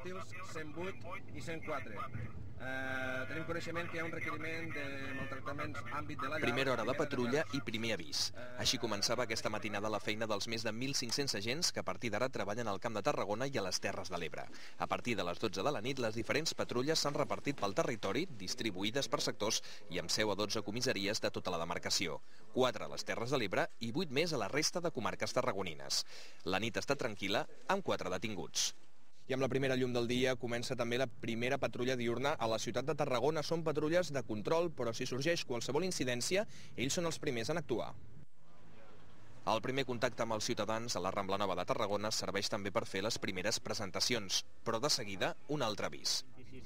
pòrtils 108 i 104. Tenim coneixement que hi ha un requeriment de maltractaments àmbit de la llar. Primera hora de patrulla i primer avís. Així començava aquesta matinada la feina dels més de 1.500 agents que a partir d'ara treballen al Camp de Tarragona i a les Terres de l'Ebre. A partir de les 12 de la nit, les diferents patrulles s'han repartit pel territori, distribuïdes per sectors i amb seu a 12 comissaries de tota la demarcació. 4 a les Terres de l'Ebre i 8 més a la resta de comarques tarragonines. La nit està tranquil·la amb 4 detinguts. I amb la primera llum del dia comença també la primera patrulla diurna a la ciutat de Tarragona. Són patrulles de control, però si sorgeix qualsevol incidència, ells són els primers en actuar. El primer contacte amb els ciutadans a la Rambla Nova de Tarragona serveix també per fer les primeres presentacions, però de seguida un altre avís.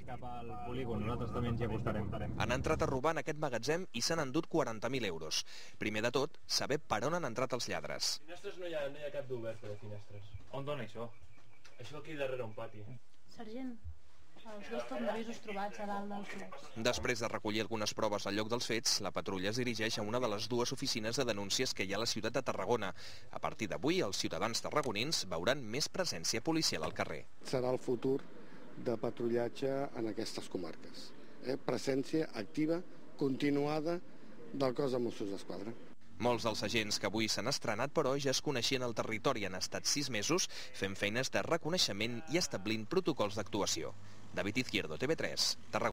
Cap al polígon, nosaltres també ens hi acostarem. Han entrat a robar en aquest magatzem i s'han endut 40.000 euros. Primer de tot, saber per on han entrat els lladres. Finestres no hi ha cap d'obert de finestres. On dona això? Això aquí darrere un pati. Sergent, els 2 tornavisos trobats a dalt dels blocs. Després de recollir algunes proves al lloc dels fets, la patrulla es dirigeix a una de les 2 oficines de denúncies que hi ha a la ciutat de Tarragona. A partir d'avui, els ciutadans tarragonins veuran més presència policial al carrer. Serà el futur de patrullatge en aquestes comarques. Presència activa, continuada del cos de Mossos d'Esquadra. Molts dels agents que avui s'han estrenat, però, ja es coneixien al territori. Han estat 6 mesos fent feines de reconeixement i establint protocols d'actuació. David Izquierdo, TV3, Tarragona.